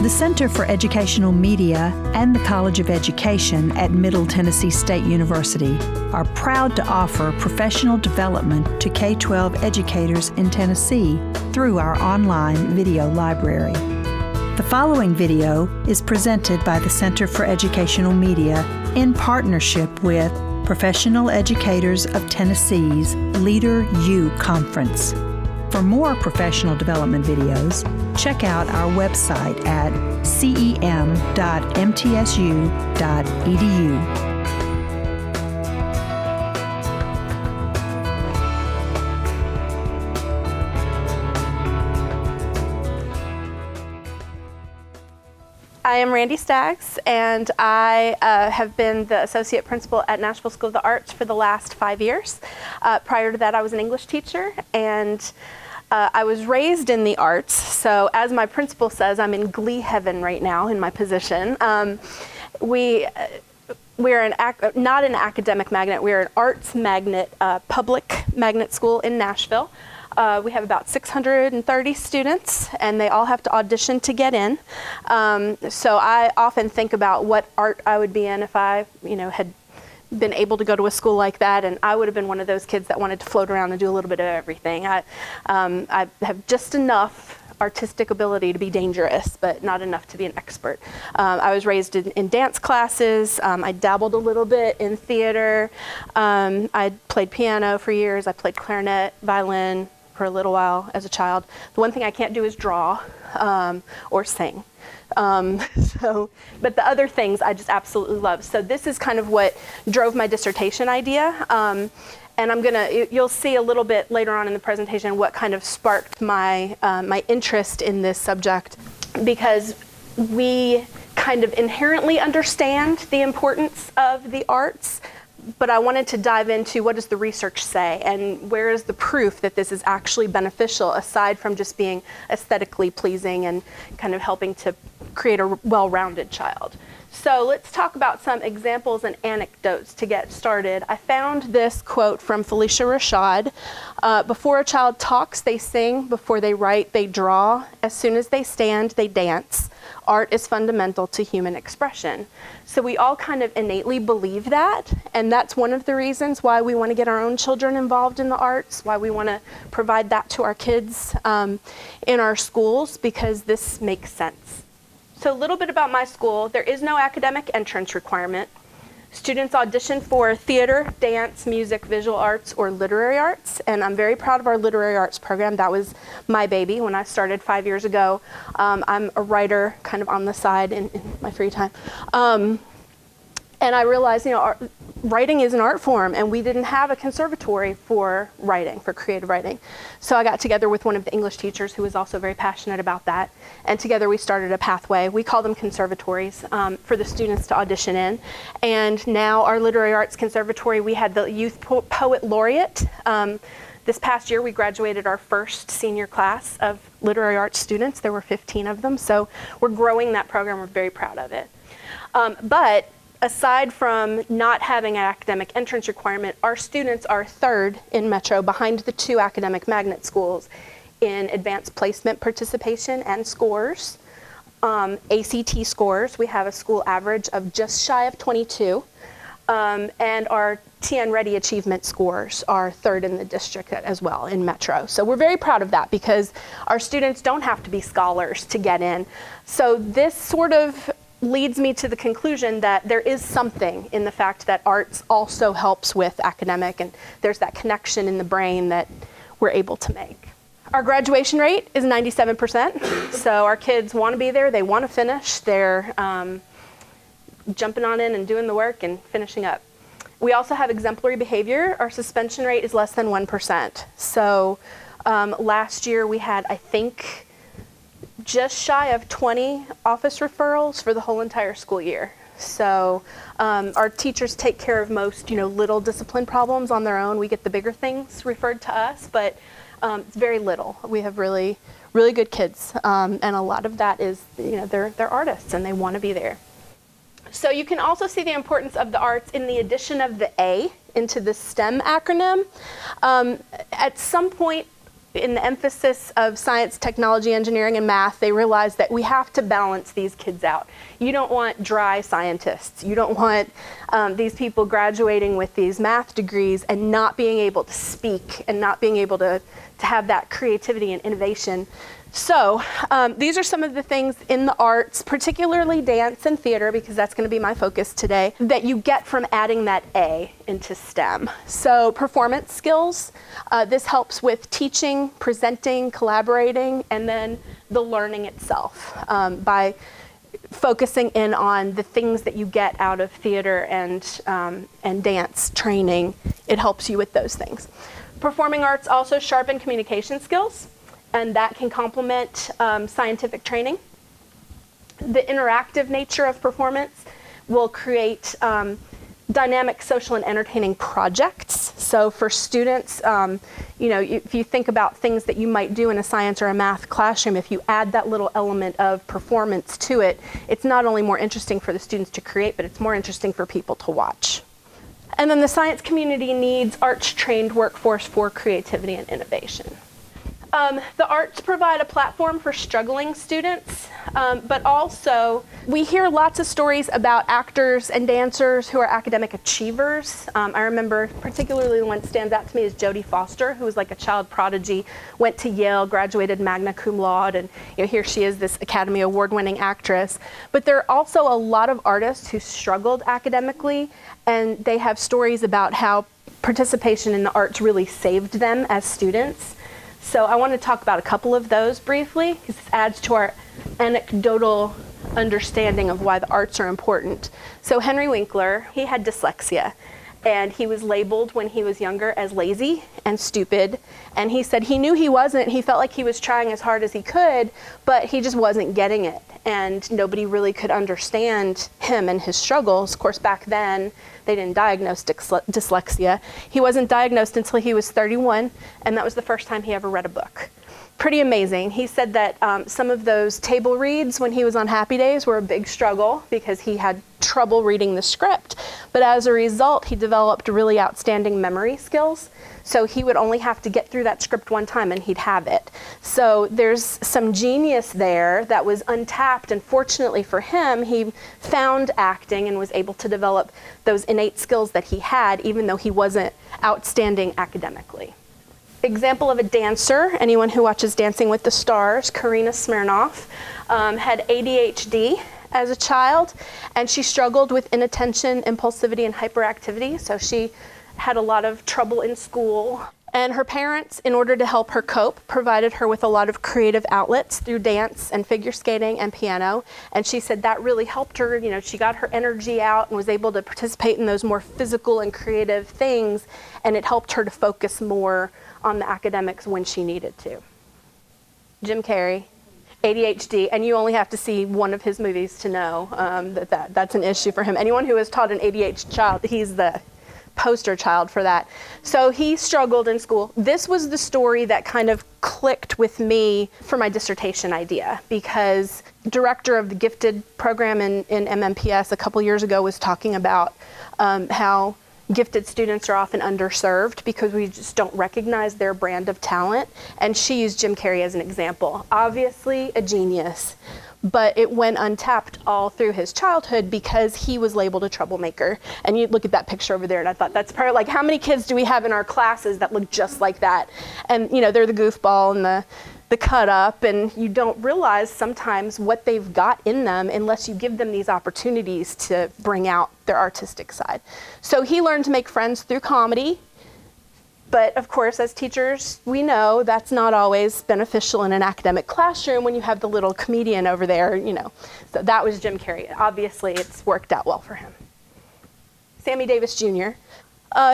The Center for Educational Media and the College of Education at Middle Tennessee State University are proud to offer professional development to K-12 educators in Tennessee through our online video library. The following video is presented by the Center for Educational Media in partnership with Professional Educators of Tennessee's Leader U Conference. For more professional development videos, check out our website at cem.mtsu.edu. I am Randy Staggs, and I have been the associate principal at Nashville School of the Arts for the last 5 years. Prior to that, I was an English teacher, and I was raised in the arts. So as my principal says, I'm in glee heaven right now in my position. We're not an academic magnet, we're an arts magnet, public magnet school in Nashville. We have about 630 students, and they all have to audition to get in. So I often think about what art I would be in if I, had been able to go to a school like that, and I would have been one of those kids that wanted to float around and do a little bit of everything. I have just enough artistic ability to be dangerous, but not enough to be an expert. I was raised in dance classes. I dabbled a little bit in theater. I played piano for years. I played clarinet, violin for a little while as a child. The one thing I can't do is draw or sing. But the other things I just absolutely love. So this is kind of what drove my dissertation idea. And you'll see a little bit later on in the presentation what kind of sparked my interest in this subject, because we kind of inherently understand the importance of the arts, but I wanted to dive into what does the research say and where is the proof that this is actually beneficial aside from just being aesthetically pleasing and kind of helping to create a well-rounded child. So let's talk about some examples and anecdotes to get started. I found this quote from Felicia Rashad. Before a child talks, they sing. Before they write, they draw. As soon as they stand, they dance. Art is fundamental to human expression. So we all kind of innately believe that, and that's one of the reasons why we want to get our own children involved in the arts, why we want to provide that to our kids in our schools, because this makes sense. So a little bit about my school. There is no academic entrance requirement. Students audition for theater, dance, music, visual arts, or literary arts, and I'm very proud of our literary arts program. That was my baby when I started 5 years ago. I'm a writer kind of on the side in my free time. And I realized, writing is an art form, and we didn't have a conservatory for writing, for creative writing. So I got together with one of the English teachers who was also very passionate about that, and together we started a pathway. We call them conservatories for the students to audition in. And now our Literary Arts Conservatory, we had the Youth Poet Laureate. This past year we graduated our first senior class of literary arts students. There were 15 of them, so we're growing that program. We're very proud of it. But aside from not having an academic entrance requirement, our students are third in Metro behind the two academic magnet schools in advanced placement participation and scores. ACT scores, we have a school average of just shy of 22. And our TN Ready achievement scores are third in the district as well in Metro. So we're very proud of that because our students don't have to be scholars to get in. So this sort of leads me to the conclusion that there is something in the fact that arts also helps with academic, and there's that connection in the brain that we're able to make. Our graduation rate is 97%, so our kids want to be there, they want to finish, they're jumping on in and doing the work and finishing up. We also have exemplary behavior. Our suspension rate is less than 1%. So last year we had, I think, just shy of 20 office referrals for the whole entire school year. So our teachers take care of most, little discipline problems on their own. We get the bigger things referred to us, but it's very little. We have really, really good kids, and a lot of that is, they're artists and they want to be there. So you can also see the importance of the arts in the addition of the A into the STEM acronym. At some point, In the emphasis of science, technology, engineering, and math, they realized that we have to balance these kids out. You don't want dry scientists. You don't want these people graduating with these math degrees and not being able to speak and not being able to have that creativity and innovation. So these are some of the things in the arts, particularly dance and theater, because that's going to be my focus today, that you get from adding that A into STEM. So performance skills, this helps with teaching, presenting, collaborating, and then the learning itself by focusing in on the things that you get out of theater and dance training. It helps you with those things. Performing arts also sharpen communication skills, and that can complement scientific training. The interactive nature of performance will create dynamic social and entertaining projects. So for students, if you think about things that you might do in a science or a math classroom, if you add that little element of performance to it, it's not only more interesting for the students to create, but it's more interesting for people to watch. And then the science community needs arts-trained workforce for creativity and innovation. The arts provide a platform for struggling students, but also we hear lots of stories about actors and dancers who are academic achievers. I remember particularly one that stands out to me is Jodie Foster, who was like a child prodigy, went to Yale, graduated magna cum laude, and here she is, this Academy Award-winning actress. But there are also a lot of artists who struggled academically, and they have stories about how participation in the arts really saved them as students. So I want to talk about a couple of those briefly, because this adds to our anecdotal understanding of why the arts are important. So Henry Winkler, he had dyslexia, and he was labeled when he was younger as lazy and stupid. And he said he knew he wasn't. He felt like he was trying as hard as he could, but he just wasn't getting it. And nobody really could understand him and his struggles. Of course, back then, they didn't diagnose dyslexia. He wasn't diagnosed until he was 31, and that was the first time he ever read a book. Pretty amazing. He said that some of those table reads when he was on Happy Days were a big struggle because he had trouble reading the script. But as a result, he developed really outstanding memory skills. So he would only have to get through that script one time and he'd have it. So there's some genius there that was untapped, and fortunately for him, he found acting and was able to develop those innate skills that he had, even though he wasn't outstanding academically. Example of a dancer, anyone who watches Dancing with the Stars, Karina Smirnoff, had ADHD as a child, and she struggled with inattention, impulsivity, and hyperactivity. So she had a lot of trouble in school. And her parents, in order to help her cope, provided her with a lot of creative outlets through dance and figure skating and piano. And she said that really helped her. She got her energy out and was able to participate in those more physical and creative things. And it helped her to focus more on the academics when she needed to. Jim Carrey, ADHD, and you only have to see one of his movies to know that's an issue for him. Anyone who has taught an ADHD child, he's the poster child for that. So he struggled in school. This was the story that kind of clicked with me for my dissertation idea, because director of the gifted program in MMPS a couple years ago was talking about how gifted students are often underserved because we just don't recognize their brand of talent. And she used Jim Carrey as an example. Obviously a genius, but it went untapped all through his childhood because he was labeled a troublemaker. And you look at that picture over there, and I thought that's part of, like, how many kids do we have in our classes that look just like that? And they're the goofball and the cut up, and you don't realize sometimes what they've got in them unless you give them these opportunities to bring out their artistic side. So he learned to make friends through comedy. But of course, as teachers, we know that's not always beneficial in an academic classroom when you have the little comedian over there, So that was Jim Carrey. Obviously, it's worked out well for him. Sammy Davis Jr.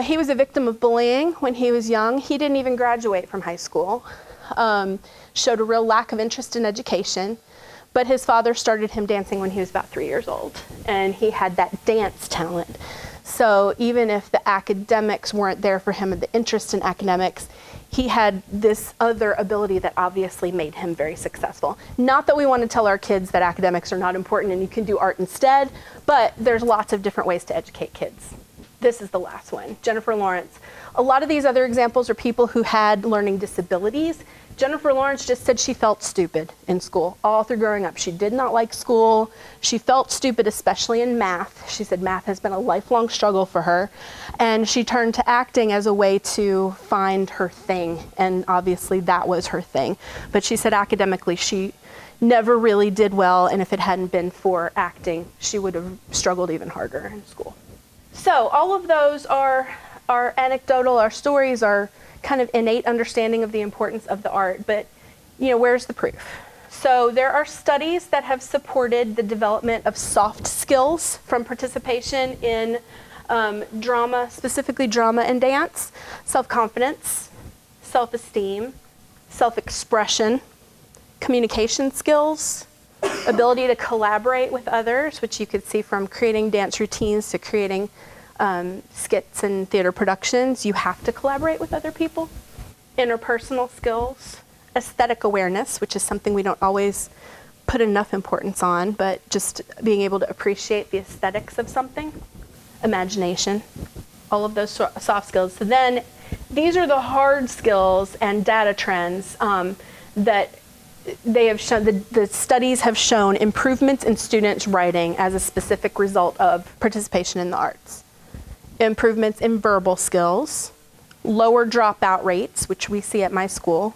He was a victim of bullying when he was young. He didn't even graduate from high school. Showed a real lack of interest in education. But his father started him dancing when he was about 3 years old. And he had that dance talent. So even if the academics weren't there for him, and the interest in academics, he had this other ability that obviously made him very successful. Not that we want to tell our kids that academics are not important and you can do art instead, but there's lots of different ways to educate kids. This is the last one, Jennifer Lawrence. A lot of these other examples are people who had learning disabilities. Jennifer Lawrence just said she felt stupid in school all through growing up. She did not like school. She felt stupid, especially in math. She said math has been a lifelong struggle for her. And she turned to acting as a way to find her thing. And obviously that was her thing. But she said academically she never really did well. And if it hadn't been for acting, she would have struggled even harder in school. So all of those are anecdotal. Our stories are kind of innate understanding of the importance of the art, but where's the proof? So there are studies that have supported the development of soft skills from participation in drama, specifically drama and dance, self-confidence, self-esteem, self-expression, communication skills, ability to collaborate with others, which you could see from creating dance routines to creating skits and theater productions. You have to collaborate with other people. Interpersonal skills, aesthetic awareness, which is something we don't always put enough importance on, but just being able to appreciate the aesthetics of something. Imagination, all of those soft skills. So then these are the hard skills and data trends that they have shown, the studies have shown improvements in students' writing as a specific result of participation in the arts. Improvements in verbal skills, lower dropout rates, which we see at my school,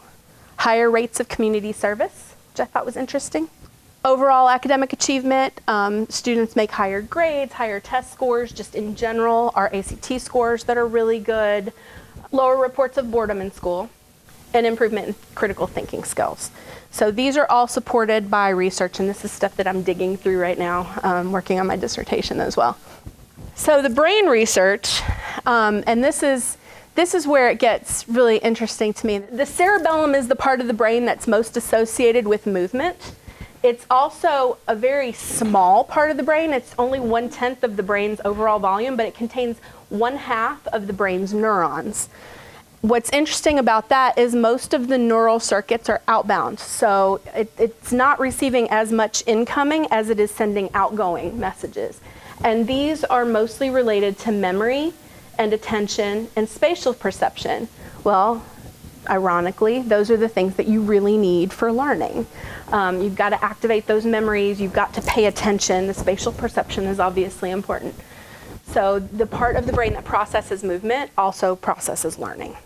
higher rates of community service, which I thought was interesting. Overall academic achievement, students make higher grades, higher test scores, just in general, our ACT scores that are really good, lower reports of boredom in school, and improvement in critical thinking skills. So these are all supported by research, and this is stuff that I'm digging through right now, working on my dissertation as well. So the brain research, and this is where it gets really interesting to me. The cerebellum is the part of the brain that's most associated with movement. It's also a very small part of the brain. It's only 1/10 of the brain's overall volume, but it contains 1/2 of the brain's neurons. What's interesting about that is most of the neural circuits are outbound. So it's not receiving as much incoming as it is sending outgoing messages. And these are mostly related to memory and attention and spatial perception. Well, ironically, those are the things that you really need for learning. You've got to activate those memories. You've got to pay attention. The spatial perception is obviously important. So the part of the brain that processes movement also processes learning.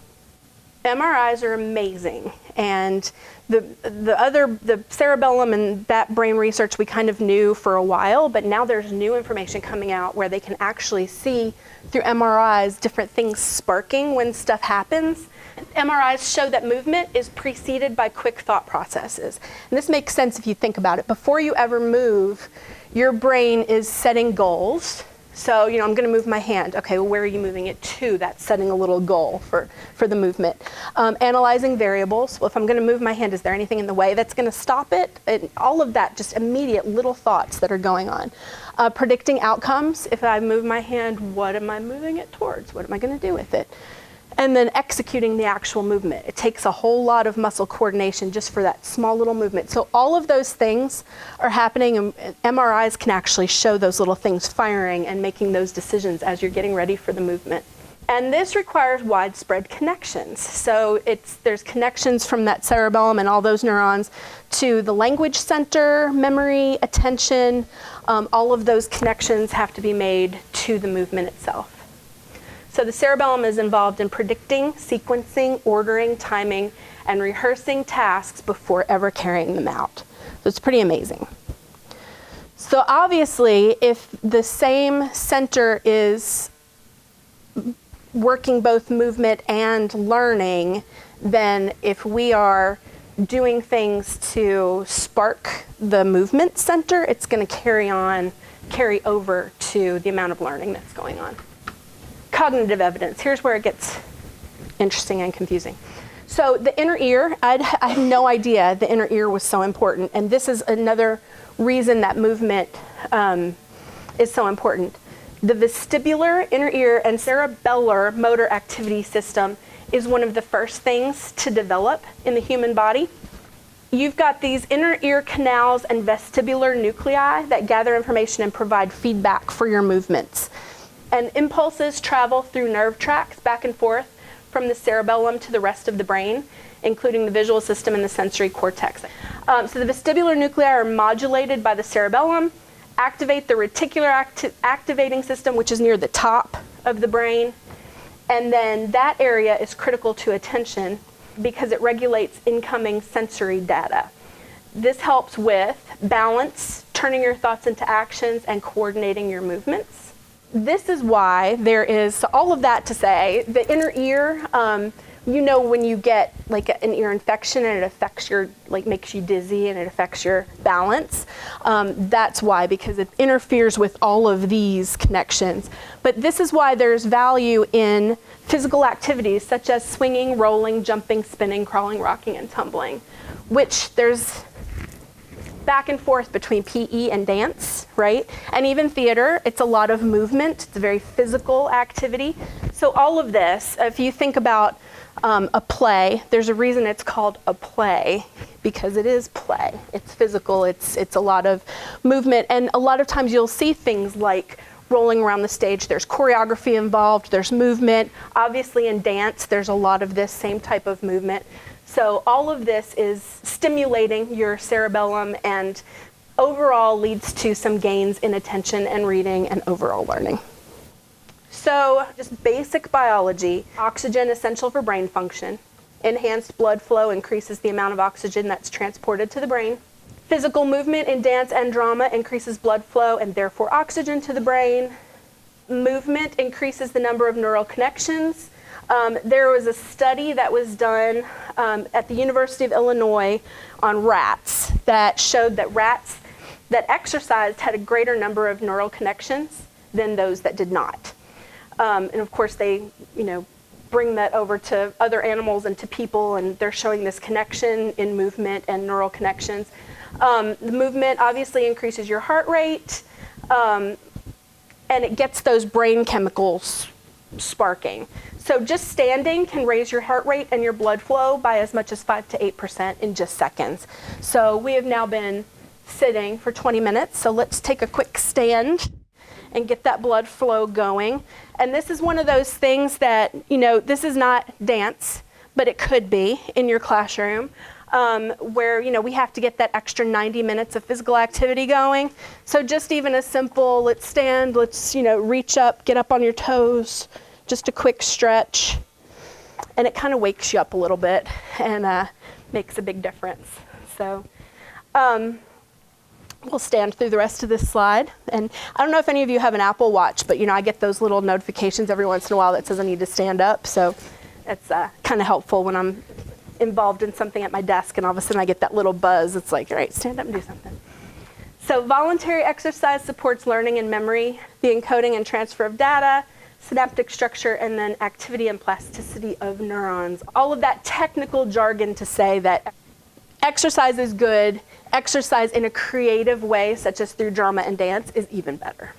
MRIs are amazing, and the cerebellum and that brain research we kind of knew for a while, but now there's new information coming out where they can actually see through MRIs different things sparking when stuff happens. MRIs show that movement is preceded by quick thought processes. And this makes sense if you think about it. Before you ever move, your brain is setting goals. So, I'm going to move my hand. Okay, well, where are you moving it to? That's setting a little goal for the movement. Analyzing variables. Well, if I'm going to move my hand, is there anything in the way that's going to stop it? And all of that, just immediate little thoughts that are going on. Predicting outcomes. If I move my hand, what am I moving it towards? What am I going to do with it? And then executing the actual movement. It takes a whole lot of muscle coordination just for that small little movement. So all of those things are happening, and MRIs can actually show those little things firing and making those decisions as you're getting ready for the movement. And this requires widespread connections. So there's connections from that cerebellum and all those neurons to the language center, memory, attention. All of those connections have to be made to the movement itself. So the cerebellum is involved in predicting, sequencing, ordering, timing, and rehearsing tasks before ever carrying them out. So it's pretty amazing. So obviously, if the same center is working both movement and learning, then if we are doing things to spark the movement center, it's going to carry over to the amount of learning that's going on. Cognitive evidence. Here's where it gets interesting and confusing. So the inner ear, I had no idea the inner ear was so important. And this is another reason that movement is so important. The vestibular, inner ear, and cerebellar motor activity system is one of the first things to develop in the human body. You've got these inner ear canals and vestibular nuclei that gather information and provide feedback for your movements. And impulses travel through nerve tracts back and forth from the cerebellum to the rest of the brain, including the visual system and the sensory cortex. So the vestibular nuclei are modulated by the cerebellum, activate the reticular activating system, which is near the top of the brain, and then that area is critical to attention because it regulates incoming sensory data. This helps with balance, turning your thoughts into actions, and coordinating your movements. This is why there is, so all of that to say, the inner ear, you know when you get like an ear infection and it affects your, like makes you dizzy and it affects your balance. That's why, because it interferes with all of these connections. But this is why there's value in physical activities such as swinging, rolling, jumping, spinning, crawling, rocking, and tumbling, which there's back and forth between PE and dance, right? And even theater, it's a lot of movement. It's a very physical activity. So all of this, if you think about a play, there's a reason it's called a play, because it is play. It's physical, it's a lot of movement, and a lot of times you'll see things like rolling around the stage. There's choreography involved, there's movement. Obviously in dance, there's a lot of this same type of movement. So all of this is stimulating your cerebellum and overall leads to some gains in attention and reading and overall learning. So just basic biology, oxygen essential for brain function. Enhanced blood flow increases the amount of oxygen that's transported to the brain. Physical movement in dance and drama increases blood flow and therefore oxygen to the brain. Movement increases the number of neural connections. There was a study that was done at the University of Illinois on rats that showed that rats that exercised had a greater number of neural connections than those that did not. And of course they, bring that over to other animals and to people, and they're showing this connection in movement and neural connections. The movement obviously increases your heart rate, and it gets those brain chemicals sparking. So just standing can raise your heart rate and your blood flow by as much as 5 to 8% in just seconds. So we have now been sitting for 20 minutes, so let's take a quick stand and get that blood flow going. And this is one of those things that, this is not dance, but it could be in your classroom, where, we have to get that extra 90 minutes of physical activity going. So just even a simple, let's stand, let's, reach up, get up on your toes, just a quick stretch. And it kind of wakes you up a little bit and makes a big difference. So we'll stand through the rest of this slide. And I don't know if any of you have an Apple Watch, but I get those little notifications every once in a while that says I need to stand up. So it's kind of helpful when I'm involved in something at my desk and all of a sudden I get that little buzz. It's like, all right, stand up and do something. So voluntary exercise supports learning and memory, the encoding and transfer of data, synaptic structure, and then activity and plasticity of neurons. All of that technical jargon to say that exercise is good, exercise in a creative way, such as through drama and dance, is even better.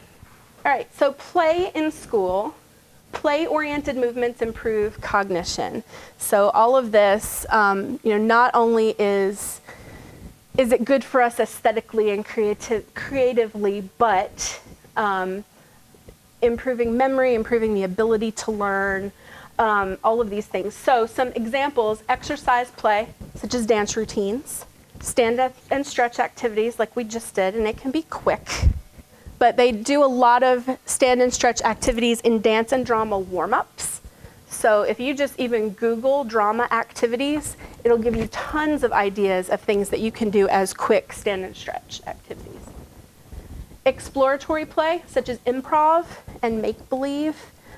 All right, so play in school. Play-oriented movements improve cognition. So all of this, not only is it good for us aesthetically and creatively, but improving memory, improving the ability to learn, all of these things. So some examples: exercise play, such as dance routines, stand up and stretch activities like we just did, and it can be quick. But they do a lot of stand and stretch activities in dance and drama warm-ups. So if you just even Google drama activities, it'll give you tons of ideas of things that you can do as quick stand and stretch activities. Exploratory play, such as improv and make-believe.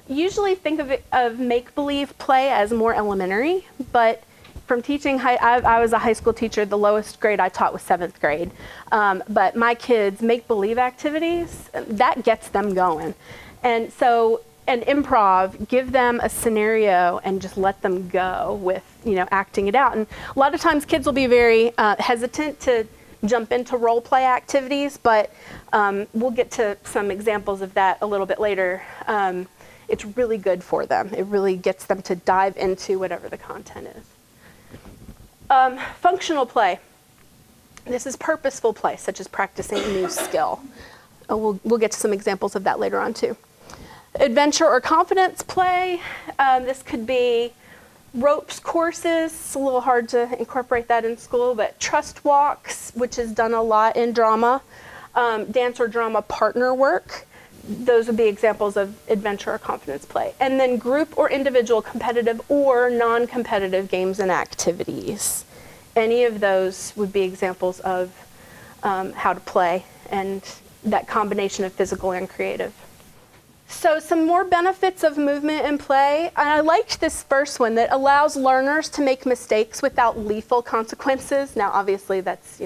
Usually think of make-believe play as more elementary, but from teaching, I was a high school teacher. The lowest grade I taught was 7th grade. But my kids' make-believe activities, that gets them going. And so, and improv, give them a scenario and just let them go with, acting it out. And a lot of times kids will be very hesitant to jump into role play activities, but we'll get to some examples of that a little bit later. It's really good for them. It really gets them to dive into whatever the content is. Functional play. This is purposeful play, such as practicing a new skill. We'll get to some examples of that later on too. Adventure or confidence play. This could be ropes courses. It's a little hard to incorporate that in school, but trust walks, which is done a lot in drama. Dance or drama partner work. Those would be examples of adventure or confidence play. And then group or individual competitive or non-competitive games and activities. Any of those would be examples of how to play, and that combination of physical and creative. So some more benefits of movement and play. And I liked this first one, that allows learners to make mistakes without lethal consequences. Now, obviously, that's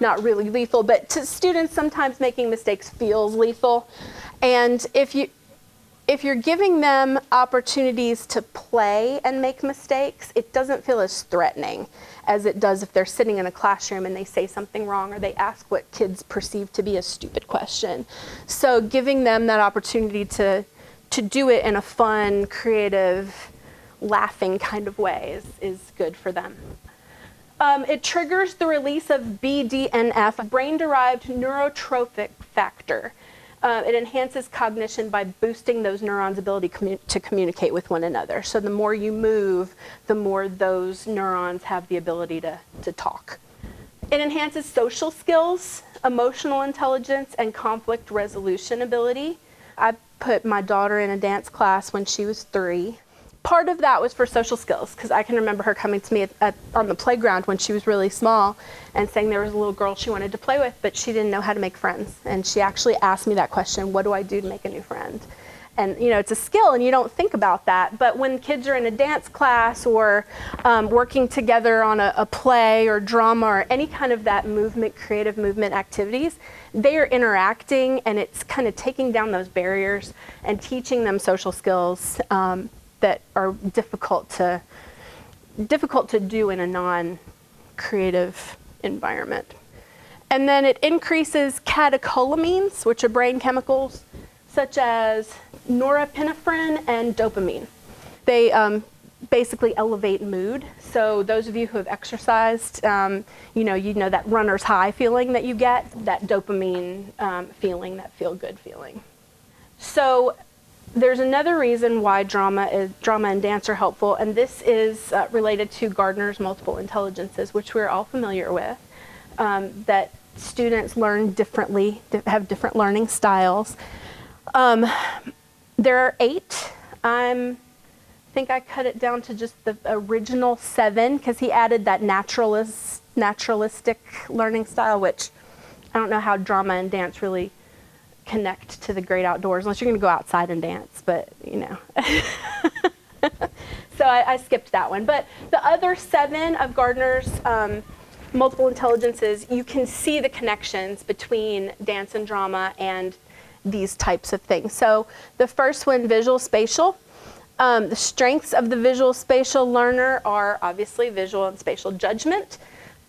not really lethal, but to students, sometimes making mistakes feels lethal. And if you're giving them opportunities to play and make mistakes, it doesn't feel as threatening as it does if they're sitting in a classroom and they say something wrong or they ask what kids perceive to be a stupid question. So giving them that opportunity to do it in a fun, creative, laughing kind of way is good for them. It triggers the release of BDNF, brain-derived neurotrophic factor. It enhances cognition by boosting those neurons' ability to communicate with one another. So the more you move, the more those neurons have the ability to talk. It enhances social skills, emotional intelligence, and conflict resolution ability. I put my daughter in a dance class when she was 3. Part of that was for social skills, because I can remember her coming to me on the playground when she was really small and saying there was a little girl she wanted to play with, but she didn't know how to make friends. And she actually asked me that question, what do I do to make a new friend? And it's a skill and you don't think about that. But when kids are in a dance class or working together on a play or drama or any kind of that movement, creative movement activities, they are interacting, and it's kind of taking down those barriers and teaching them social skills that are difficult to do in a non-creative environment. And then it increases catecholamines, which are brain chemicals such as norepinephrine and dopamine. They basically elevate mood. So those of you who have exercised, you know that runner's high feeling that you get, that dopamine feeling, that feel-good feeling. So there's another reason why drama and dance are helpful, and this is related to Gardner's multiple intelligences, which we're all familiar with, that students learn differently, have different learning styles. There are 8. I think I cut it down to just the original 7, because he added that naturalistic learning style, which I don't know how drama and dance really connect to the great outdoors, unless you're going to go outside and dance, but So I skipped that one. But the other 7 of Gardner's multiple intelligences, you can see the connections between dance and drama and these types of things. So the first one, visual spatial. The strengths of the visual spatial learner are obviously visual and spatial judgment.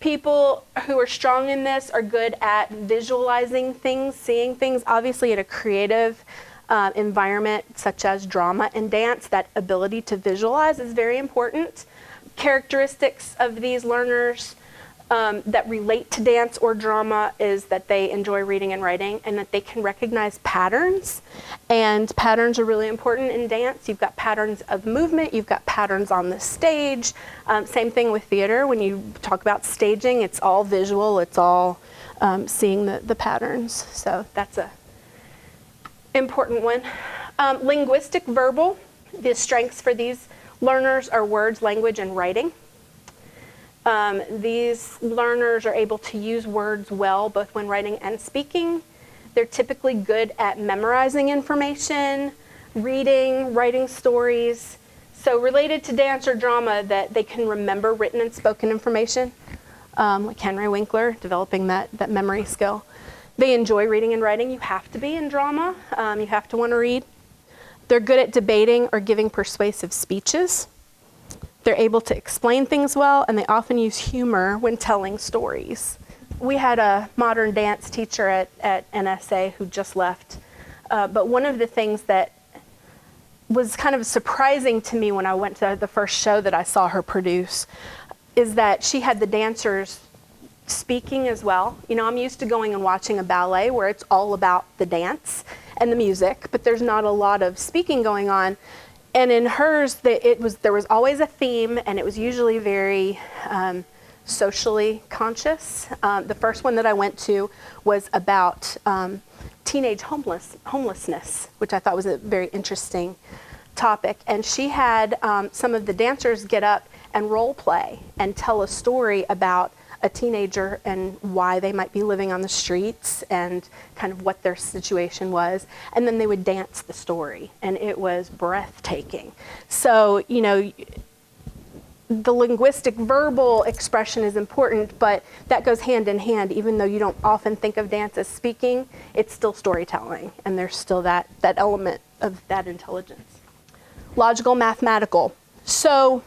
People who are strong in this are good at visualizing things, seeing things. Obviously in a creative environment such as drama and dance, that ability to visualize is very important. Characteristics of these learners that relate to dance or drama is that they enjoy reading and writing, and that they can recognize patterns. And patterns are really important in dance. You've got patterns of movement, you've got patterns on the stage. Same thing with theater. When you talk about staging, it's all visual, it's all seeing the patterns. So that's a important one. Linguistic verbal. The strengths for these learners are words, language, and writing. These learners are able to use words well, both when writing and speaking. They're typically good at memorizing information, reading, writing stories. So related to dance or drama, that they can remember written and spoken information, like Henry Winkler, developing that memory skill. They enjoy reading and writing. You have to be in drama. You have to want to read. They're good at debating or giving persuasive speeches. They're able to explain things well, and they often use humor when telling stories. We had a modern dance teacher at NSA who just left, but one of the things that was kind of surprising to me when I went to the first show that I saw her produce is that she had the dancers speaking as well. I'm used to going and watching a ballet where it's all about the dance, and the music, but there's not a lot of speaking going on. And in hers, there was always a theme, and it was usually very socially conscious. The first one that I went to was about teenage homelessness, which I thought was a very interesting topic. And she had some of the dancers get up and role play and tell a story about a teenager and why they might be living on the streets and kind of what their situation was. And then they would dance the story, and it was breathtaking. So, you know, the linguistic verbal expression is important, but that goes hand in hand. Even though you don't often think of dance as speaking, it's still storytelling, and there's still that element of that intelligence. Logical, mathematical. So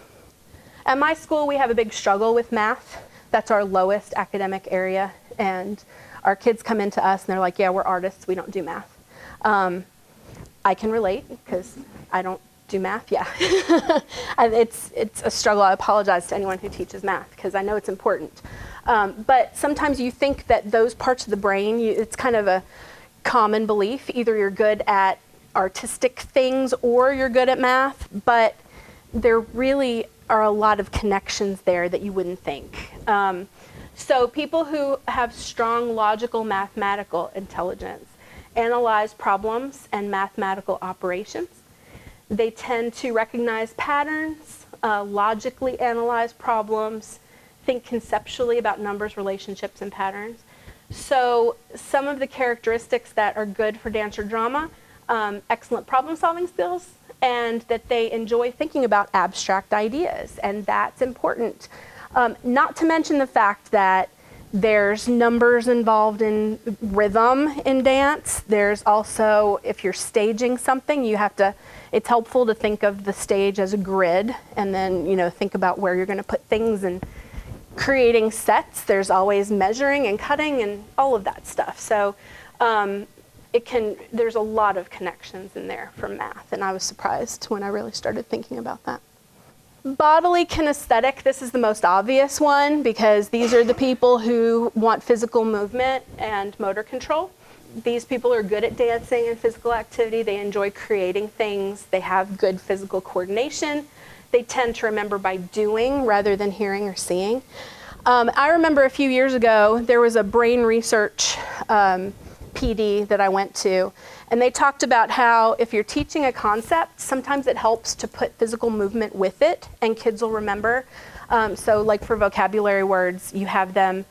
at my school, we have a big struggle with math. That's our lowest academic area, and our kids come into us and they're like, yeah, we're artists, we don't do math. I can relate because I don't do math, yeah. It's a struggle. I apologize to anyone who teaches math because I know it's important. But sometimes you think that those parts of the brain, it's kind of a common belief, either you're good at artistic things or you're good at math, but there really are a lot of connections there that you wouldn't think. So people who have strong logical mathematical intelligence analyze problems and mathematical operations. They tend to recognize patterns, logically analyze problems, think conceptually about numbers, relationships, and patterns. So some of the characteristics that are good for dance or drama, excellent problem-solving skills, and that they enjoy thinking about abstract ideas, and that's important. Not to mention the fact that there's numbers involved in rhythm in dance. There's also, if you're staging something, it's helpful to think of the stage as a grid, and then, you know, think about where you're gonna put things and creating sets. There's always measuring and cutting and all of that stuff. So there's a lot of connections in there from math, and I was surprised when I really started thinking about that. Bodily kinesthetic, this is the most obvious one because these are the people who want physical movement and motor control. These people are good at dancing and physical activity. They enjoy creating things. They have good physical coordination. They tend to remember by doing rather than hearing or seeing. I remember a few years ago, there was a brain research PD that I went to, and they talked about how if you're teaching a concept, sometimes it helps to put physical movement with it, and kids will remember. So like for vocabulary words, you have them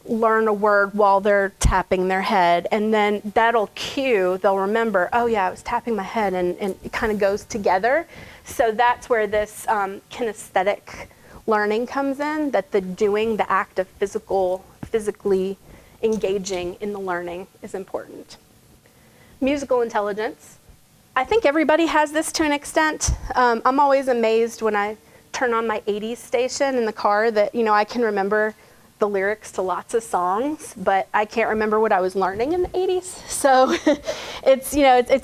learn a word while they're tapping their head, and then that'll cue, they'll remember, oh yeah, I was tapping my head, and it kind of goes together. So that's where this kinesthetic learning comes in, that the doing, the act of physically engaging in the learning is important. Musical intelligence. I think everybody has this to an extent. I'm always amazed when I turn on my 80s station in the car that, you know, I can remember the lyrics to lots of songs, but I can't remember what I was learning in the 80s. So it's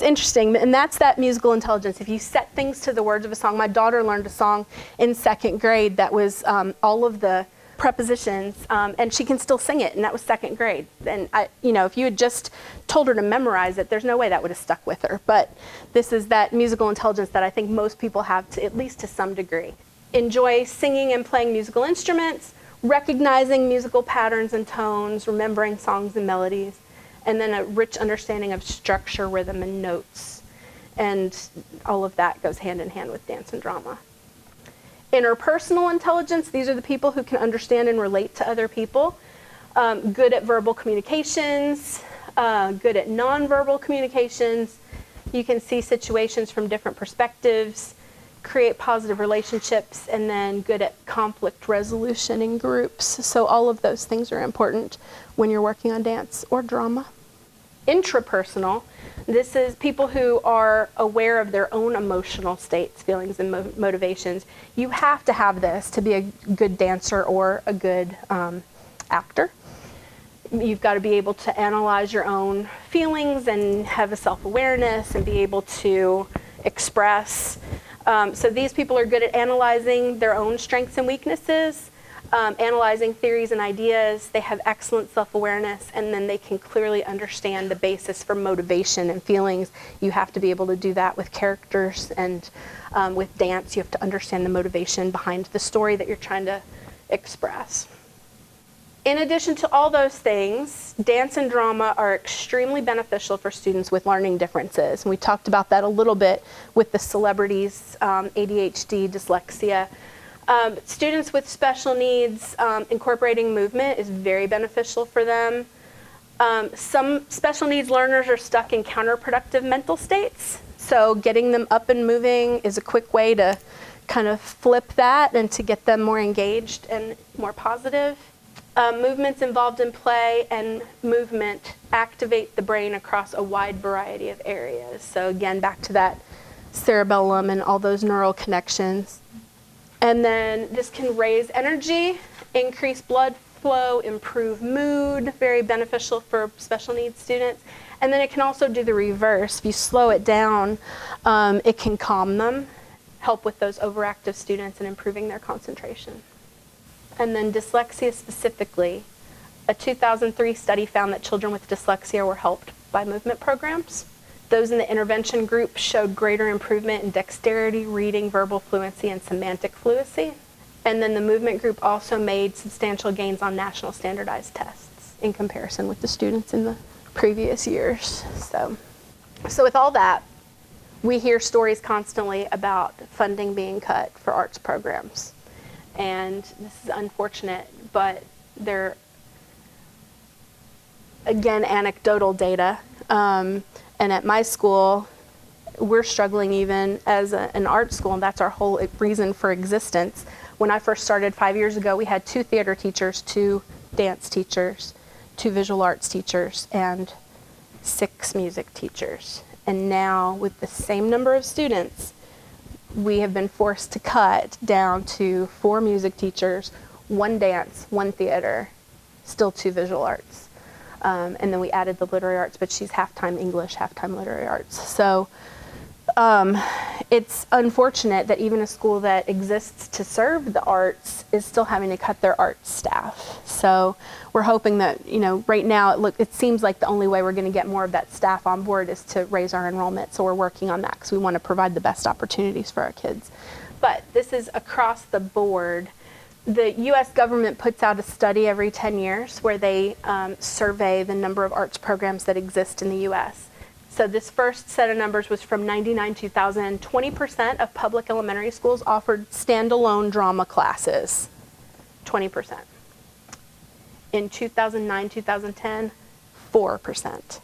interesting, and that's that musical intelligence. If you set things to the words of a song, my daughter learned a song in 2nd grade that was all of the prepositions, and she can still sing it, and that was 2nd grade. And if you had just told her to memorize it, there's no way that would have stuck with her. But this is that musical intelligence that I think most people have, at least to some degree. Enjoy singing and playing musical instruments, recognizing musical patterns and tones, remembering songs and melodies, and then a rich understanding of structure, rhythm, and notes. And all of that goes hand in hand with dance and drama. Interpersonal intelligence, these are the people who can understand and relate to other people. Good at verbal communications, good at nonverbal communications. You can see situations from different perspectives, create positive relationships, and then good at conflict resolution in groups. So all of those things are important when you're working on dance or drama. Intrapersonal, this is people who are aware of their own emotional states, feelings, and motivations. You have to have this to be a good dancer or a good actor. You've got to be able to analyze your own feelings and have a self-awareness and be able to express. So these people are good at analyzing their own strengths and weaknesses, analyzing theories and ideas. They have excellent self-awareness, and then they can clearly understand the basis for motivation and feelings. You have to be able to do that with characters, and with dance, you have to understand the motivation behind the story that you're trying to express. In addition to all those things, dance and drama are extremely beneficial for students with learning differences. And we talked about that a little bit with the celebrities, ADHD, dyslexia. Students with special needs, incorporating movement is very beneficial for them. Some special needs learners are stuck in counterproductive mental states. So getting them up and moving is a quick way to kind of flip that and to get them more engaged and more positive. Movements involved in play and movement activate the brain across a wide variety of areas. So again, back to that cerebellum and all those neural connections. And then this can raise energy, increase blood flow, improve mood, very beneficial for special needs students. And then it can also do the reverse. If you slow it down, it can calm them, help with those overactive students and improving their concentration. And then dyslexia specifically, a 2003 study found that children with dyslexia were helped by movement programs. Those in the intervention group showed greater improvement in dexterity, reading, verbal fluency, and semantic fluency. And then the movement group also made substantial gains on national standardized tests in comparison with the students in the previous years. So with all that, we hear stories constantly about funding being cut for arts programs. And this is unfortunate, but they're, again, anecdotal data. And at my school, we're struggling even as an art school, and that's our whole reason for existence. When I first started 5 years ago, we had 2 theater teachers, 2 dance teachers, 2 visual arts teachers, and 6 music teachers. And now, with the same number of students, we have been forced to cut down to 4 music teachers, 1 dance, 1 theater, still 2 visual arts. And then we added the literary arts, but she's half-time English, half-time literary arts. So it's unfortunate that even a school that exists to serve the arts is still having to cut their arts staff. So we're hoping that, right now it seems like the only way we're going to get more of that staff on board is to raise our enrollment. So we're working on that because we want to provide the best opportunities for our kids. But this is across the board. The U.S. government puts out a study every 10 years where they survey the number of arts programs that exist in the U.S. So this first set of numbers was from 99-2000. 20% of public elementary schools offered standalone drama classes. 20%. In 2009-2010, 4%.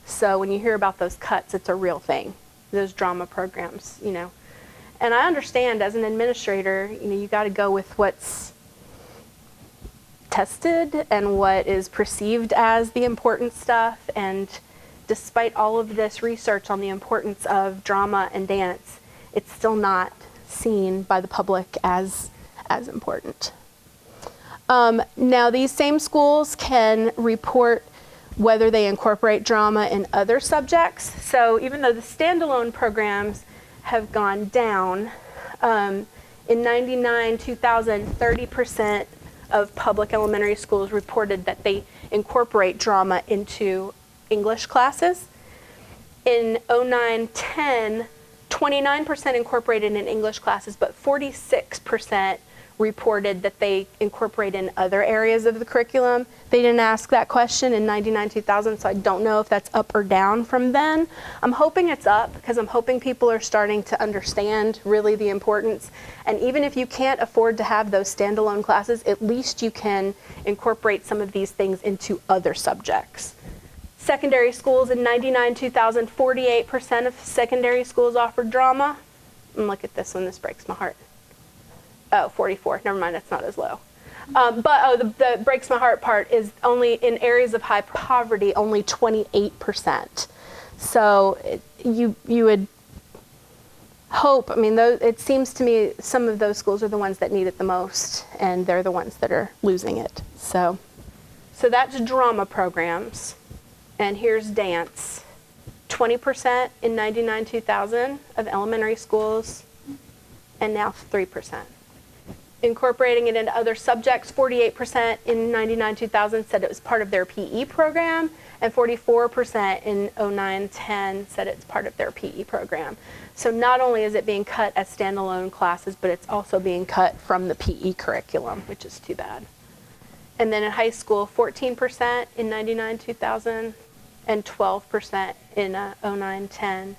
So when you hear about those cuts, it's a real thing. Those drama programs, And I understand as an administrator, you got to go with what's tested and what is perceived as the important stuff. And despite all of this research on the importance of drama and dance, it's still not seen by the public as important. Now, these same schools can report whether they incorporate drama in other subjects. So even though the standalone programs have gone down, in 99-2000, 30% of public elementary schools reported that they incorporate drama into English classes. In 09-10, 29% incorporated in English classes, but 46% reported that they incorporate in other areas of the curriculum. They didn't ask that question in 99-2000, so I don't know if that's up or down from then. I'm hoping it's up because I'm hoping people are starting to understand really the importance. And even if you can't afford to have those standalone classes, at least you can incorporate some of these things into other subjects. Secondary schools in 99-2000, 48% of secondary schools offered drama. And look at this one, this breaks my heart. Oh, 44, never mind, that's not as low. The breaks my heart part is only in areas of high poverty, only 28%. So you would hope, it seems to me some of those schools are the ones that need it the most, and they're the ones that are losing it. So that's drama programs. And here's dance. 20% in 99-2000 of elementary schools, and now 3%. incorporating it into other subjects. 48% in 99-2000 said it was part of their PE program, and 44% in 09-10 said it's part of their PE program. So not only is it being cut as standalone classes, but it's also being cut from the PE curriculum, which is too bad. And then in high school, 14% in 99-2000 and 12% in 09-10.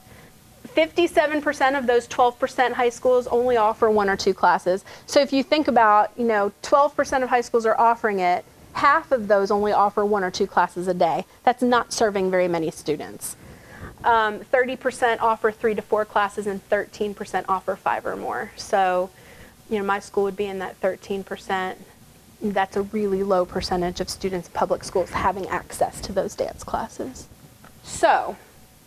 57% of those 12% high schools only offer 1 or 2 classes. So if you think about, 12% of high schools are offering it, half of those only offer 1 or 2 classes a day. That's not serving very many students. 30% offer 3 to 4 classes, and 13% offer 5 or more. So, my school would be in that 13%. That's a really low percentage of students in public schools having access to those dance classes. So,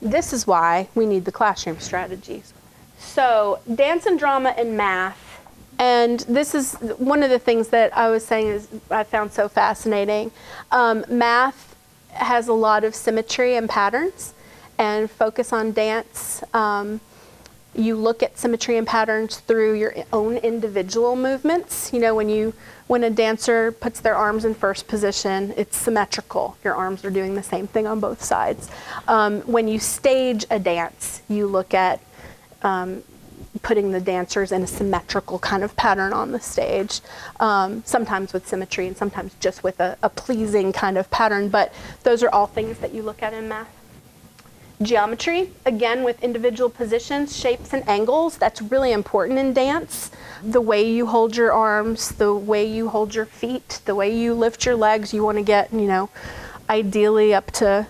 this is why we need the classroom strategies. So, dance and drama and math, and this is one of the things that I was saying is I found so fascinating. Math has a lot of symmetry and patterns, and focus on dance. You look at symmetry and patterns through your own individual movements. When a dancer puts their arms in first position, it's symmetrical. Your arms are doing the same thing on both sides. When you stage a dance, you look at putting the dancers in a symmetrical kind of pattern on the stage, sometimes with symmetry and sometimes just with a pleasing kind of pattern, but those are all things that you look at in math. Geometry, again, with individual positions, shapes, and angles. That's really important in dance. The way you hold your arms, the way you hold your feet, the way you lift your legs, you want to get, ideally up to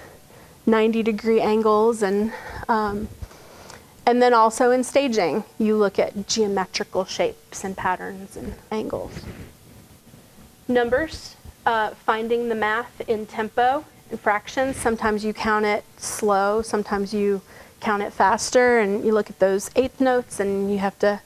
90-degree angles. And then also in staging, you look at geometrical shapes and patterns and angles. Numbers, finding the math in tempo. In fractions, sometimes you count it slow, sometimes you count it faster, and you look at those eighth notes and you have to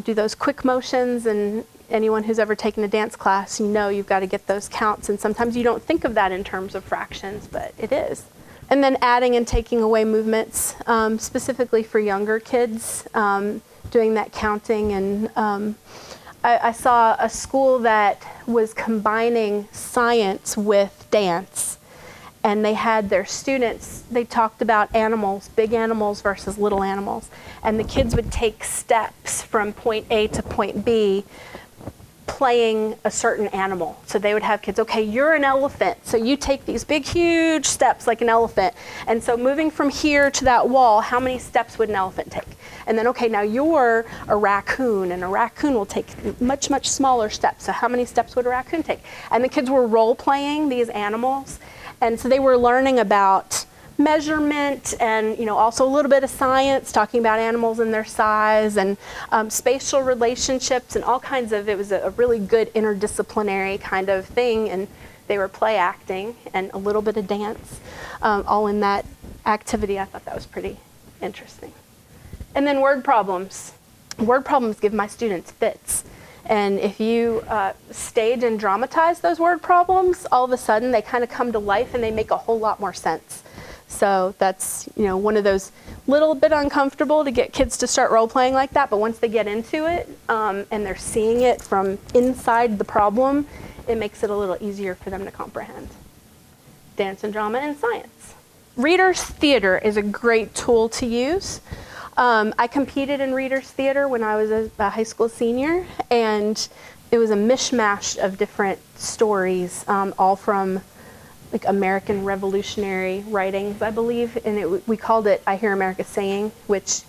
do those quick motions, and anyone who's ever taken a dance class, you've got to get those counts, and sometimes you don't think of that in terms of fractions, but it is. And then adding and taking away movements, specifically for younger kids, doing that counting. And I saw a school that was combining science with dance. And they had their students, they talked about animals, big animals versus little animals. And the kids would take steps from point A to point B playing a certain animal. So they would have kids, okay, you're an elephant. So you take these big, huge steps like an elephant. And so moving from here to that wall, how many steps would an elephant take? And then, okay, now you're a raccoon, and a raccoon will take much, much smaller steps. So how many steps would a raccoon take? And the kids were role-playing these animals. And so they were learning about measurement and also a little bit of science, talking about animals and their size, and spatial relationships, and all kinds of, it was a really good interdisciplinary kind of thing. And they were play acting and a little bit of dance, all in that activity. I thought that was pretty interesting. And then word problems. Word problems give my students fits. And if you stage and dramatize those word problems, all of a sudden they kind of come to life and they make a whole lot more sense. So that's, one of those little bit uncomfortable to get kids to start role playing like that, but once they get into it and they're seeing it from inside the problem, it makes it a little easier for them to comprehend. Dance and drama and science. Reader's theater is a great tool to use. I competed in Reader's Theater when I was a high school senior, and it was a mishmash of different stories, all from like American Revolutionary writings, I believe, and we called it I Hear America Singing, which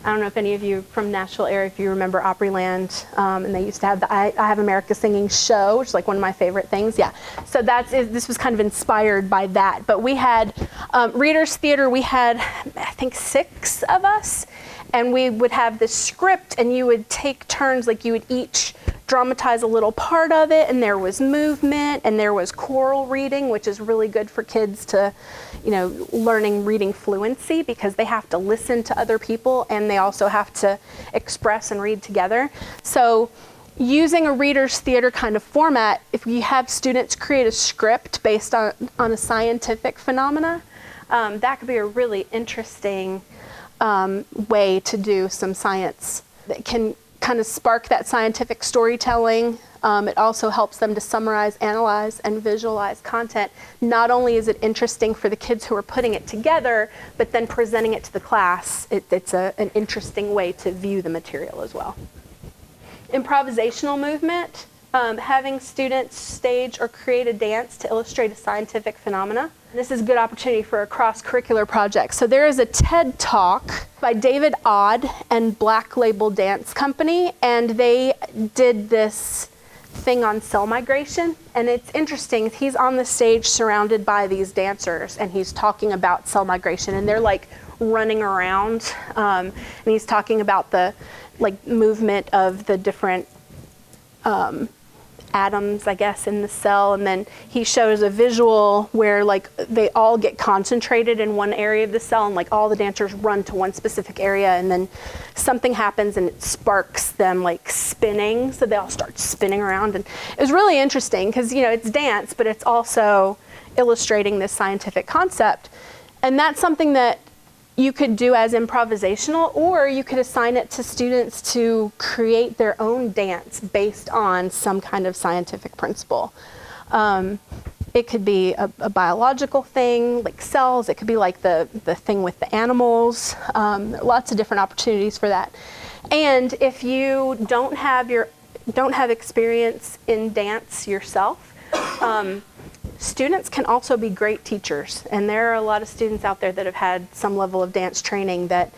I don't know if any of you from Nashville area, if you remember Opryland, and they used to have the I Have America Singing show, which is like one of my favorite things. Yeah, so this was kind of inspired by that. But we had Reader's Theater. We had, I think, 6 of us, and we would have this script, and you would take turns, like you would each dramatize a little part of it, and there was movement, and there was choral reading, which is really good for kids to, learning reading fluency, because they have to listen to other people and they also have to express and read together. So using a Reader's Theater kind of format, if you have students create a script based on a scientific phenomena, that could be a really interesting way to do some science that can kind of spark that scientific storytelling. It also helps them to summarize, analyze, and visualize content. Not only is it interesting for the kids who are putting it together, but then presenting it to the class, it's an interesting way to view the material as well. Improvisational movement, having students stage or create a dance to illustrate a scientific phenomena. This is a good opportunity for a cross-curricular project. So there is a TED Talk by David Odd and Black Label Dance Company, and they did this thing on cell migration. And it's interesting, he's on the stage surrounded by these dancers, and he's talking about cell migration, and they're like running around, and he's talking about the movement of the different atoms, I guess, in the cell, and then he shows a visual where they all get concentrated in one area of the cell, and all the dancers run to one specific area, and then something happens and it sparks them spinning, so they all start spinning around. And it was really interesting because it's dance, but it's also illustrating this scientific concept, and that's something that you could do as improvisational, or you could assign it to students to create their own dance based on some kind of scientific principle. It could be a biological thing, like cells. It could be like the thing with the animals. Lots of different opportunities for that. And if you don't have experience in dance yourself, students can also be great teachers, and there are a lot of students out there that have had some level of dance training that,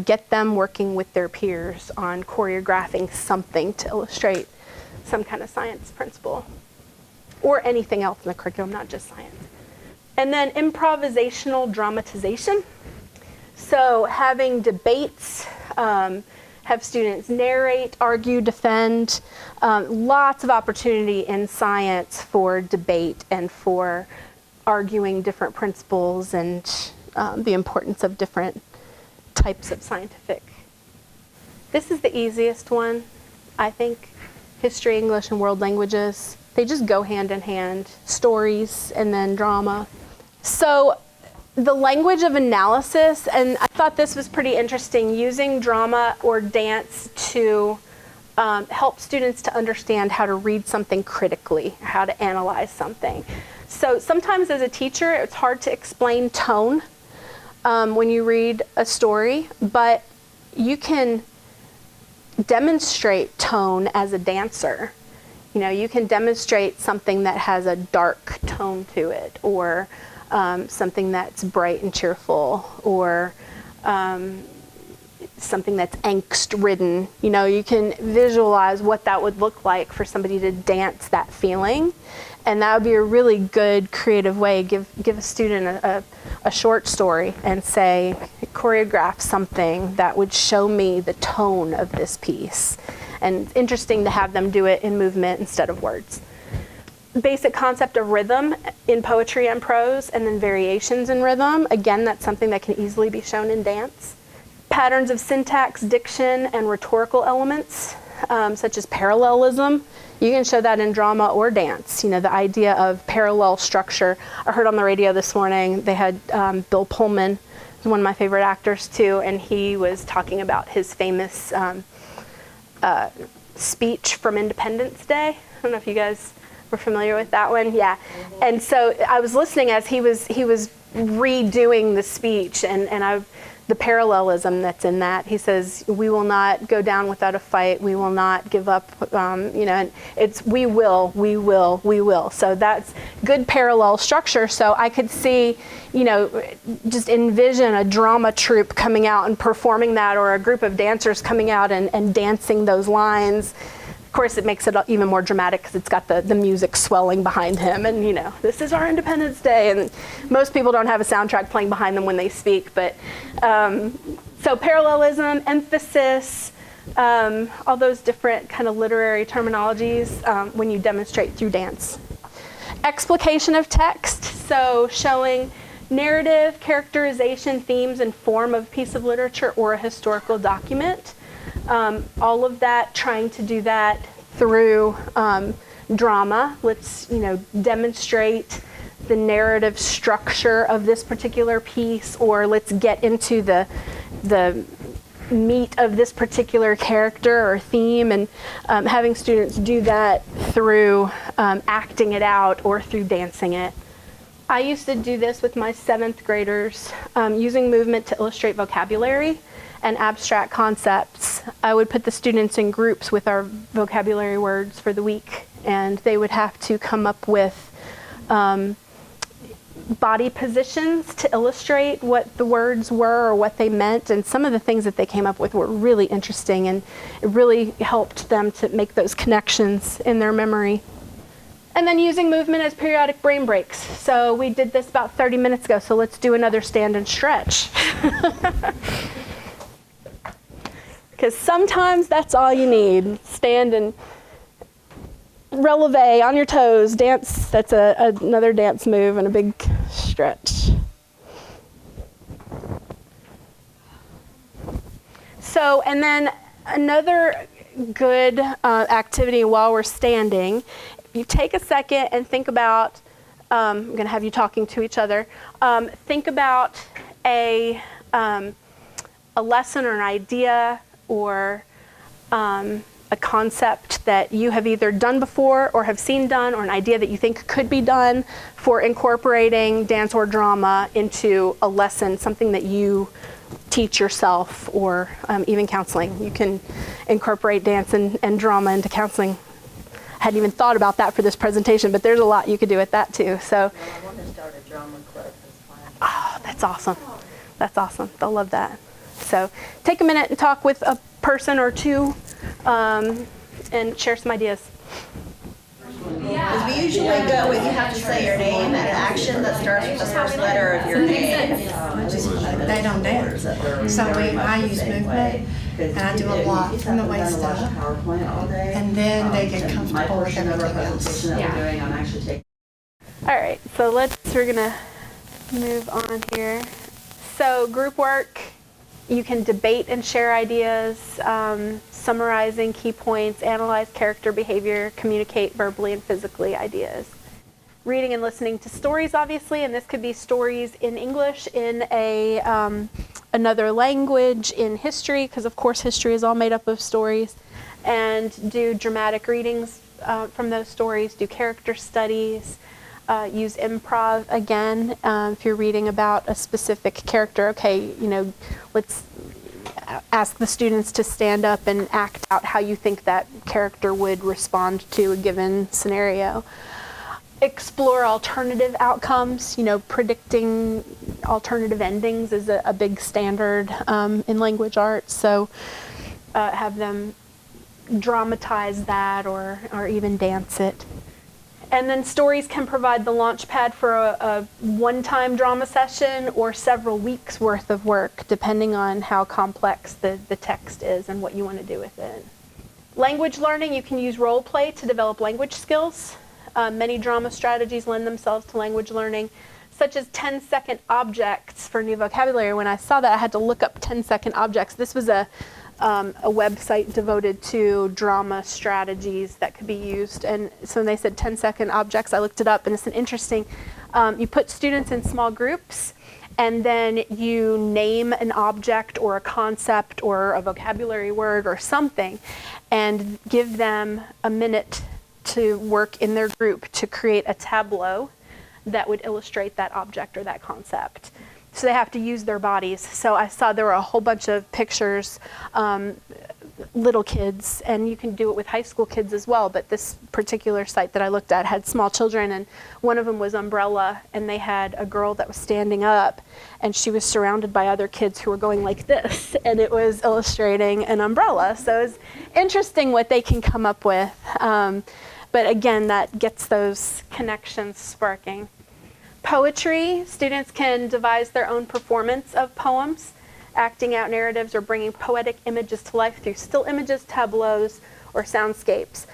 get them working with their peers on choreographing something to illustrate some kind of science principle, or anything else in the curriculum, not just science. And then improvisational dramatization. So having debates, have students narrate, argue, defend. Lots of opportunity in science for debate and for arguing different principles and the importance of different types of scientific. This is the easiest one, I think. History, English, and world languages. They just go hand in hand. Stories and then drama. So the language of analysis, and I thought this was pretty interesting, using drama or dance to help students to understand how to read something critically, how to analyze something. So sometimes as a teacher, it's hard to explain tone when you read a story, but you can demonstrate tone as a dancer. You can demonstrate something that has a dark tone to it, or something that's bright and cheerful, or something that's angst-ridden. You can visualize what that would look like for somebody to dance that feeling, and that would be a really good creative way. Give a student a short story and say, choreograph something that would show me the tone of this piece. And it's interesting to have them do it in movement instead of words. Basic concept of rhythm in poetry and prose, and then variations in rhythm. Again, that's something that can easily be shown in dance. Patterns of syntax, diction, and rhetorical elements, such as parallelism. You can show that in drama or dance. The idea of parallel structure. I heard on the radio this morning, they had Bill Pullman, who's one of my favorite actors too, and he was talking about his famous speech from Independence Day. I don't know if you guys were familiar with that one. Yeah. Mm-hmm. And so I was listening as he was redoing the speech, and the parallelism that's in that. He says, we will not go down without a fight. We will not give up, and it's we will. So that's good parallel structure. So I could see, just envision a drama troupe coming out and performing that, or a group of dancers coming out and dancing those lines. Of course, it makes it even more dramatic because it's got the music swelling behind him, and this is our Independence Day, and most people don't have a soundtrack playing behind them when they speak. But so parallelism, emphasis, all those different kind of literary terminologies when you demonstrate through dance. Explication of text, so showing narrative, characterization, themes, and form of a piece of literature or a historical document. All of that, trying to do that through drama. Let's demonstrate the narrative structure of this particular piece, or let's get into the meat of this particular character or theme, and having students do that through acting it out or through dancing it. I used to do this with my 7th graders, using movement to illustrate vocabulary and abstract concepts. I would put the students in groups with our vocabulary words for the week, and they would have to come up with body positions to illustrate what the words were or what they meant, and some of the things that they came up with were really interesting, and it really helped them to make those connections in their memory. And then using movement as periodic brain breaks. So we did this about 30 minutes ago, so let's do another stand and stretch. Because sometimes that's all you need. Stand and releve on your toes, dance. That's another dance move and a big stretch. So, and then another good activity while we're standing, you take a second and think about, I'm going to have you talking to each other, think about a lesson or an idea or a concept that you have either done before or have seen done, or an idea that you think could be done for incorporating dance or drama into a lesson, something that you teach yourself, or even counseling. You can incorporate dance and drama into counseling. I hadn't even thought about that for this presentation, but there's a lot you could do with that too. So, well, I want to start a drama club this fall. Oh, that's awesome. That's awesome. They'll love that. So take a minute and talk with a person or two, and share some ideas. Because we usually go with, you have to say your name and an action that starts with the first letter of your name. They don't dance. So I use movement, and I do a lot from the waist up. And then they get comfortable with everything else. All right, so we're gonna move on here. So group work, you can debate and share ideas, summarizing key points, analyze character behavior, communicate verbally and physically ideas. Reading and listening to stories, obviously, and this could be stories in English, in another language, in history, because of course history is all made up of stories, and do dramatic readings from those stories, do character studies, use improv again. If you're reading about a specific character, okay, let's ask the students to stand up and act out how you think that character would respond to a given scenario. Explore alternative outcomes. Predicting alternative endings is a big standard in language arts. So have them dramatize that or even dance it. And then stories can provide the launch pad for a one-time drama session or several weeks worth of work, depending on how complex the text is and what you want to do with it. Language learning, you can use role play to develop language skills. Many drama strategies lend themselves to language learning, such as 10-second objects for new vocabulary. When I saw that, I had to look up 10-second objects. This was a website devoted to drama strategies that could be used. And so when they said 10-second objects, I looked it up, and it's an interesting, you put students in small groups, and then you name an object or a concept or a vocabulary word or something, and give them a minute to work in their group to create a tableau that would illustrate that object or that concept. So they have to use their bodies. So I saw there were a whole bunch of pictures, little kids, and you can do it with high school kids as well, but this particular site that I looked at had small children, and one of them was Umbrella, and they had a girl that was standing up, and she was surrounded by other kids who were going like this, and it was illustrating an umbrella. So it's interesting what they can come up with. But again, that gets those connections sparking. Poetry, students can devise their own performance of poems, acting out narratives or bringing poetic images to life through still images, tableaus, or soundscapes.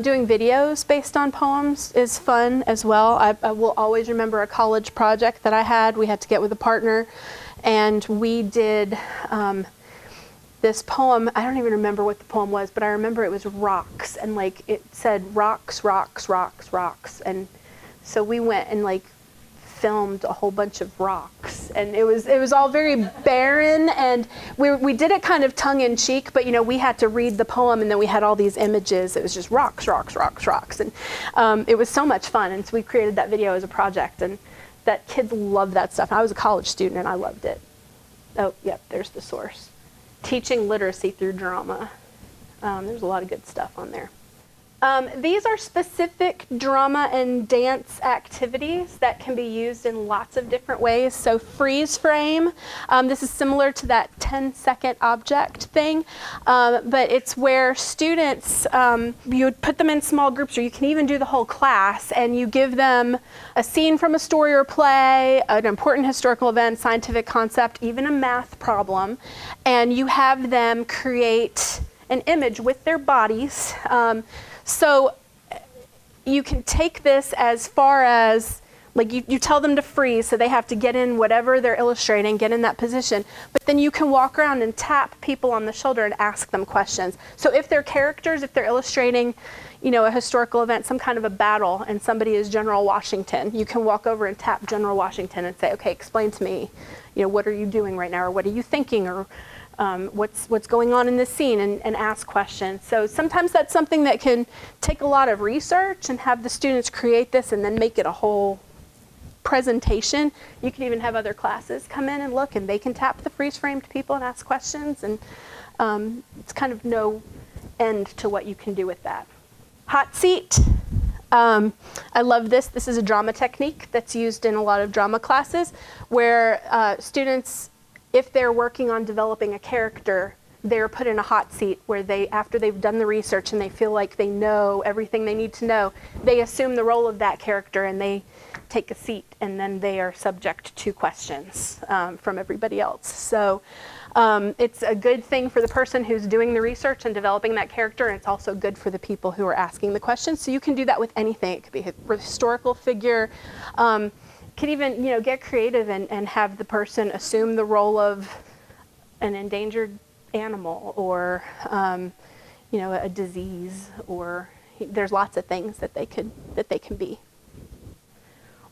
Doing videos based on poems is fun as well. I will always remember a college project that I had. We had to get with a partner, and we did this poem. I don't even remember what the poem was, but I remember it was rocks, and it said rocks, rocks, rocks, rocks. And so we went and filmed a whole bunch of rocks, and it was all very barren, and we did it kind of tongue-in-cheek, but we had to read the poem, and then we had all these images. It was just rocks, rocks, rocks, rocks, and it was so much fun, and so we created that video as a project, and that kids loved that stuff. I was a college student, and I loved it. Oh, yep, there's the source. Teaching literacy through drama. There's a lot of good stuff on there. These are specific drama and dance activities that can be used in lots of different ways. So freeze frame, this is similar to that 10-second object thing, but it's where students, you would put them in small groups, or you can even do the whole class, and you give them a scene from a story or play, an important historical event, scientific concept, even a math problem, and you have them create an image with their bodies. So you can take this as far as, like, you tell them to freeze, so they have to get in whatever they're illustrating, get in that position, but then you can walk around and tap people on the shoulder and ask them questions. So if they're characters, if they're illustrating, a historical event, some kind of a battle, and somebody is General Washington, you can walk over and tap General Washington and say, okay, explain to me, what are you doing right now, or what are you thinking, or what's going on in this scene, and ask questions. So sometimes that's something that can take a lot of research and have the students create this and then make it a whole presentation. You can even have other classes come in and look, and they can tap the freeze frame to people and ask questions, and it's kind of no end to what you can do with that. Hot seat. I love this. This is a drama technique that's used in a lot of drama classes where students, if they're working on developing a character, they're put in a hot seat where after they've done the research and they feel like they know everything they need to know, they assume the role of that character and they take a seat, and then they are subject to questions from everybody else. So it's a good thing for the person who's doing the research and developing that character, and it's also good for the people who are asking the questions. So you can do that with anything. It could be a historical figure. Could even get creative and have the person assume the role of an endangered animal, or a disease, or there's lots of things that they can be.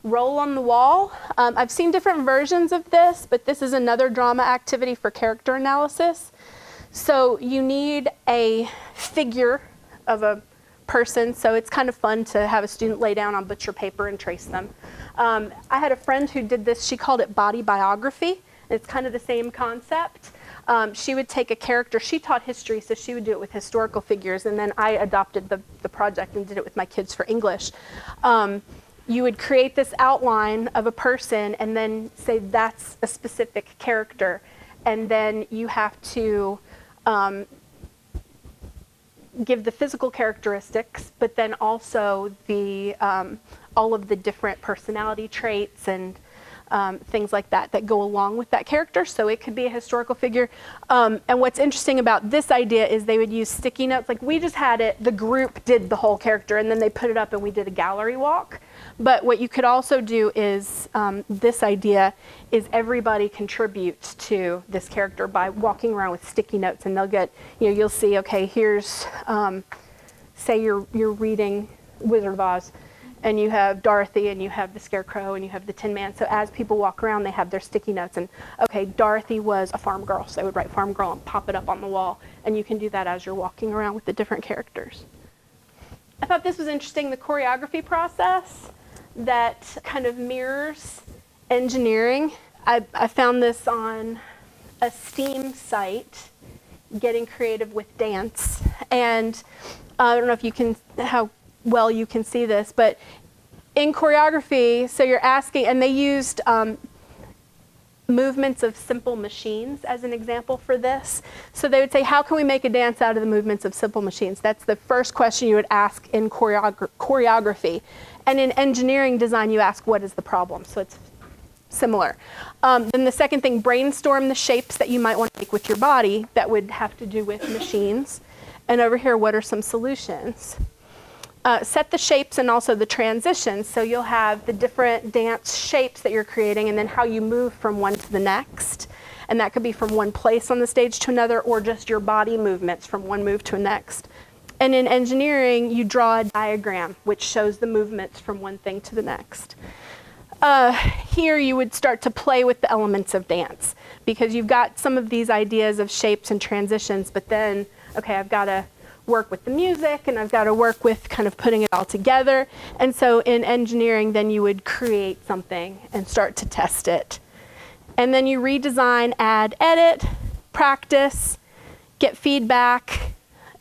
Roll on the wall. I've seen different versions of this, but this is another drama activity for character analysis. So you need a figure of a person, so it's kind of fun to have a student lay down on butcher paper and trace them. I had a friend who did this. She called it body biography. It's kind of the same concept. She would take a character. She taught history, so she would do it with historical figures, and then I adopted the project and did it with my kids for English. You would create this outline of a person and then say that's a specific character, and then you have to give the physical characteristics, but then also the all of the different personality traits and things like that go along with that character. So it could be a historical figure. And what's interesting about this idea is they would use sticky notes. Like, we just had it, the group did the whole character, and then they put it up and we did a gallery walk. But what you could also do is, this idea is everybody contributes to this character by walking around with sticky notes, and they'll get, you'll see, okay, here's, say you're reading Wizard of Oz, and you have Dorothy, and you have the Scarecrow, and you have the Tin Man. So as people walk around, they have their sticky notes, and okay, Dorothy was a farm girl, so they would write farm girl and pop it up on the wall, and you can do that as you're walking around with the different characters. I thought this was interesting, the choreography process that kind of mirrors engineering. I found this on a STEAM site, Getting Creative with Dance, and I don't know if you can, how well you can see this, but in choreography, so you're asking, and they used movements of simple machines as an example for this. So they would say, how can we make a dance out of the movements of simple machines? That's the first question you would ask in choreography. And in engineering design, you ask, what is the problem? So it's similar. Then the second thing, brainstorm the shapes that you might want to make with your body that would have to do with machines. And over here, what are some solutions? Set the shapes and also the transitions. So you'll have the different dance shapes that you're creating, and then how you move from one to the next. And that could be from one place on the stage to another, or just your body movements from one move to the next. And in engineering, you draw a diagram which shows the movements from one thing to the next. here you would start to play with the elements of dance, because you've got some of these ideas of shapes and transitions, but then, okay, I've got to work with the music and I've got to work with kind of putting it all together. And so in engineering, then you would create something and start to test it. And then you redesign, add, edit, practice, get feedback,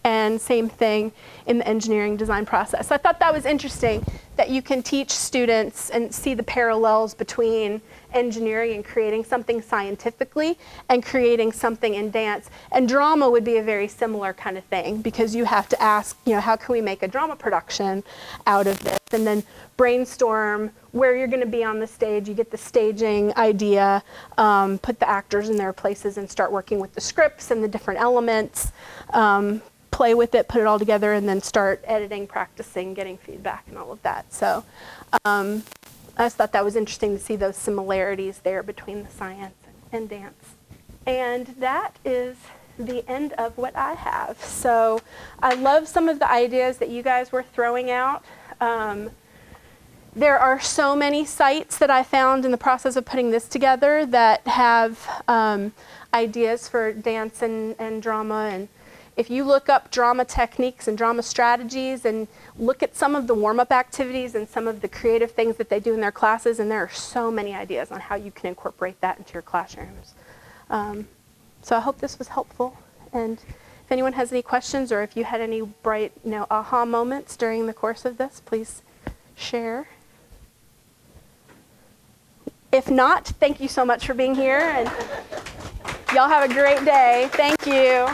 and same thing in the engineering design process. So I thought that was interesting, that you can teach students and see the parallels between engineering and creating something scientifically and creating something in dance. And drama would be a very similar kind of thing, because you have to ask, how can we make a drama production out of this? And then brainstorm where you're going to be on the stage. You get the staging idea, put the actors in their places and start working with the scripts and the different elements. Play with it, put it all together, and then start editing, practicing, getting feedback, and all of that. So I just thought that was interesting to see those similarities there between the science and dance. And that is the end of what I have. So I love some of the ideas that you guys were throwing out. There are so many sites that I found in the process of putting this together that have ideas for dance and drama. And if you look up drama techniques and drama strategies and look at some of the warm-up activities and some of the creative things that they do in their classes, and there are so many ideas on how you can incorporate that into your classrooms. So I hope this was helpful. And if anyone has any questions, or if you had any bright, aha moments during the course of this, please share. If not, thank you so much for being here, and y'all have a great day. Thank you.